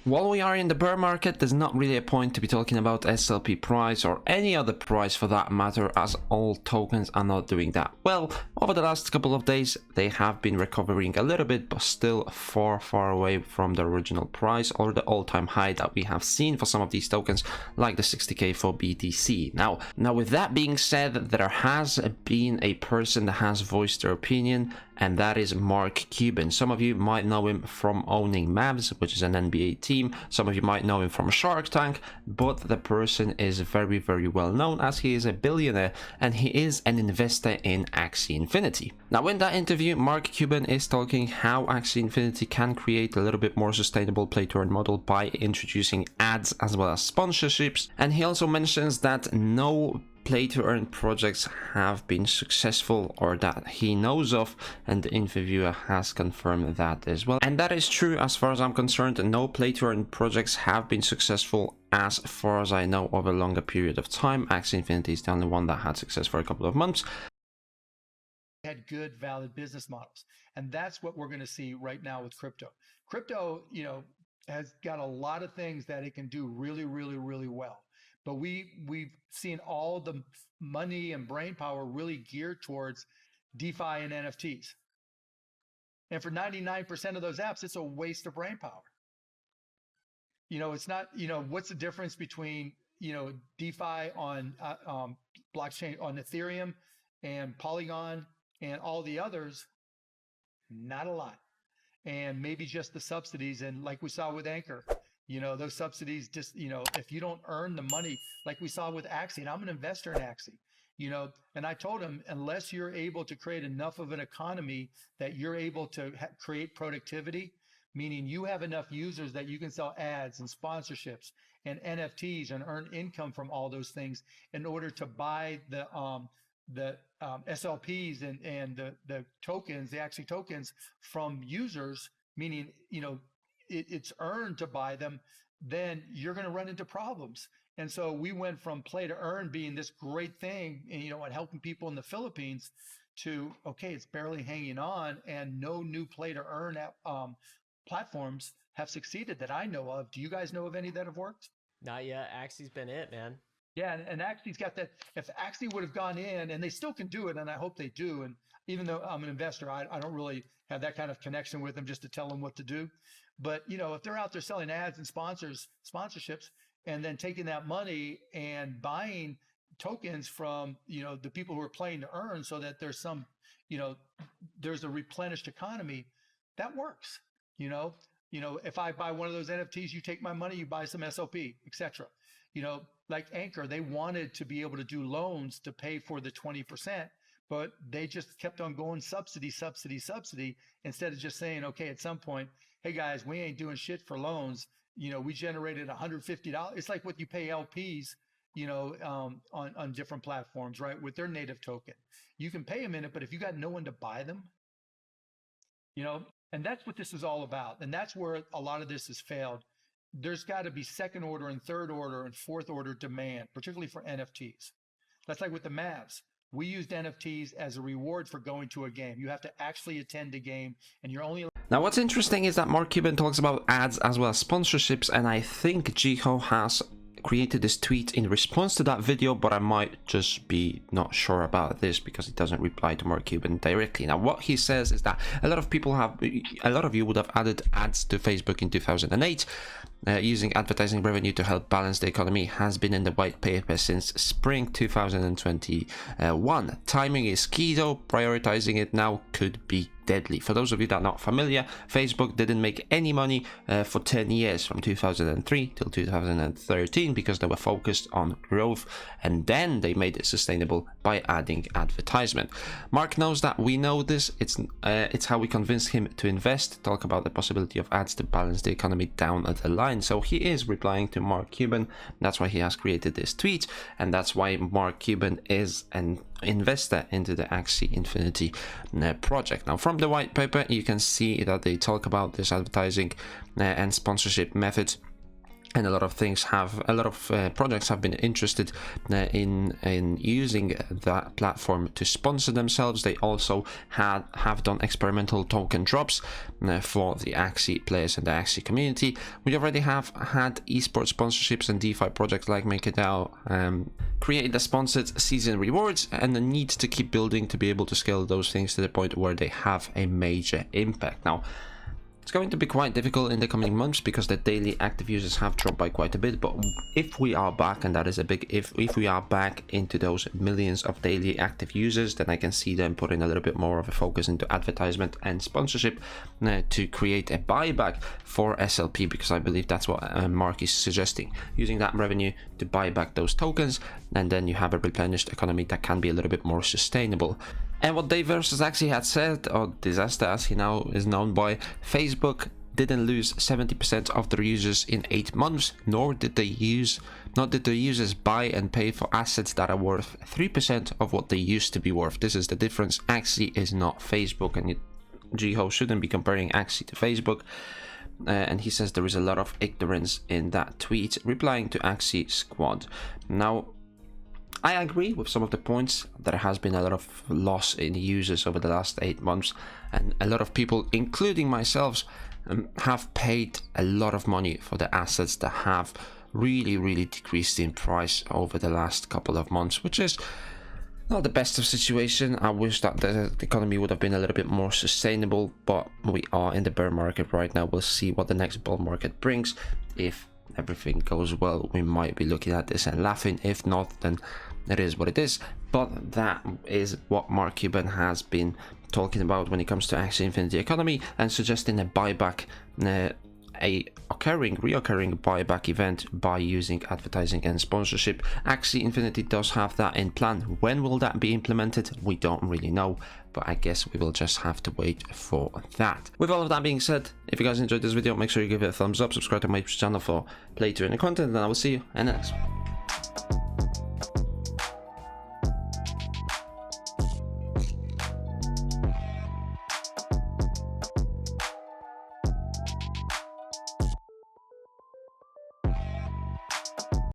While we are in the bear market, there's not really a point to be talking about SLP price or any other price for that matter, as all tokens are not doing that well. Over the last couple of days, they have been recovering a little bit, but still far away from the original price or the all-time high that we have seen for some of these tokens, like the 60k for BTC. Now with that being said, there has been a person that has voiced their opinion, and that is Mark Cuban. Some of you might know him from owning Mavs, which is an NBA team. Some of you might know him from Shark Tank, but the person is very well known, as he is a billionaire and he is an investor in Axie Infinity. Now in that interview, Mark Cuban is talking how Axie Infinity can create a little bit more sustainable play to earn model by introducing ads as well as sponsorships, and he also mentions that no play to earn projects have been successful, or that he knows of, and the interviewer has confirmed that as well. And that is true as far as I'm concerned. No play to earn projects have been successful as far as I know over a longer period of time. Axie Infinity is the only one that had success for a couple of months. Had good, valid business models, and that's what we're going to see right now with crypto. Crypto, has got a lot of things that it can do really well. But we've seen all the money and brain power really geared towards DeFi and NFTs. And for 99% of those apps, it's a waste of brain power. It's not, what's the difference between, DeFi on blockchain, on Ethereum and Polygon and all the others? Not a lot. And maybe just the subsidies. And like we saw with Anchor, those subsidies just, if you don't earn the money, like we saw with Axie, and I'm an investor in Axie, and I told him, unless you're able to create enough of an economy that you're able to create productivity, meaning you have enough users that you can sell ads and sponsorships and NFTs and earn income from all those things in order to buy the SLPs and the tokens, the Axie tokens from users, meaning, it's earned to buy them, then you're going to run into problems. And so we went from play to earn being this great thing, and, and helping people in the Philippines, to, okay, it's barely hanging on, and no new play to earn platforms have succeeded that I know of. Do you guys know of any that have worked? Not yet. Axie's been it, man. Yeah, and Axie's got that. If Axie would have gone in, and they still can do it, and I hope they do, and even though I'm an investor, I don't really have that kind of connection with them just to tell them what to do. But, if they're out there selling ads and sponsorships, and then taking that money and buying tokens from, the people who are playing to earn, so that there's some, there's a replenished economy, that works. If I buy one of those NFTs, you take my money, you buy some SLP, etc. Like Anchor, they wanted to be able to do loans to pay for the 20%, but they just kept on going subsidy, instead of just saying, okay, at some point, hey guys, we ain't doing shit for loans. We generated $150. It's like what you pay LPs, on different platforms, right? With their native token, you can pay them in it, but if you got no one to buy them, and that's what this is all about. And that's where a lot of this has failed. There's got to be second order and third order and fourth order demand, particularly for NFTs. That's like with the Mavs. We used NFTs as a reward for going to a game. You have to actually attend a game, and you're only... Now what's interesting is that Mark Cuban talks about ads as well as sponsorships, and I think Jiho has created this tweet in response to that video, but I might just be not sure about this because he doesn't reply to Mark Cuban directly. Now what he says is that a lot of you would have added ads to Facebook in 2008. Using advertising revenue to help balance the economy has been in the white paper since spring 2021. Timing is key though, prioritizing it now could be deadly. For those of you that are not familiar, Facebook didn't make any money for 10 years, from 2003 till 2013, because they were focused on growth, and then they made it sustainable by adding advertisement. Mark knows that we know this. It's how we convinced him to invest, talk about the possibility of ads to balance the economy down the line. So he is replying to Mark Cuban. That's why he has created this tweet, and that's why Mark Cuban is an investor into the Axie Infinity project. Now from the white paper you can see that they talk about this advertising and sponsorship method, and a lot of projects have been interested in using that platform to sponsor themselves. They also have done experimental token drops for the Axie players and the Axie community. We already have had esports sponsorships and DeFi projects like MakerDAO create the sponsored season rewards, and the need to keep building to be able to scale those things to the point where they have a major impact. Now, it's going to be quite difficult in the coming months because the daily active users have dropped by quite a bit, but if we are back, and that is a big if we are back into those millions of daily active users, then I can see them putting a little bit more of a focus into advertisement and sponsorship to create a buyback for SLP, because I believe that's what Mark is suggesting, using that revenue to buy back those tokens, and then you have a replenished economy that can be a little bit more sustainable. And what Dave versus Axie had said, or Disaster as he now is known by, Facebook didn't lose 70% of their users in 8 months, nor did the users buy and pay for assets that are worth 3% of what they used to be worth. This is the difference. Axie is not Facebook, and Jiho shouldn't be comparing Axie to Facebook. And he says there is a lot of ignorance in that tweet, replying to Axie Squad. Now, I agree with some of the points. There has been a lot of loss in users over the last 8 months, and a lot of people, including myself, have paid a lot of money for the assets that have really decreased in price over the last couple of months, which is not the best of situation. I wish that the economy would have been a little bit more sustainable, but we are in the bear market right now. We'll see what the next bull market brings. If everything goes well, we might be looking at this and laughing. If not, then it is what it is. But that is what Mark Cuban has been talking about when it comes to Axie Infinity economy, and suggesting a buyback, a reoccurring buyback event by using advertising and sponsorship. Axie Infinity does have that in plan. When will that be implemented? We don't really know, but I guess we will just have to wait for that. With all of that being said, if you guys enjoyed this video, make sure you give it a thumbs up, subscribe to my channel for later in the content, and I will see you in the next one.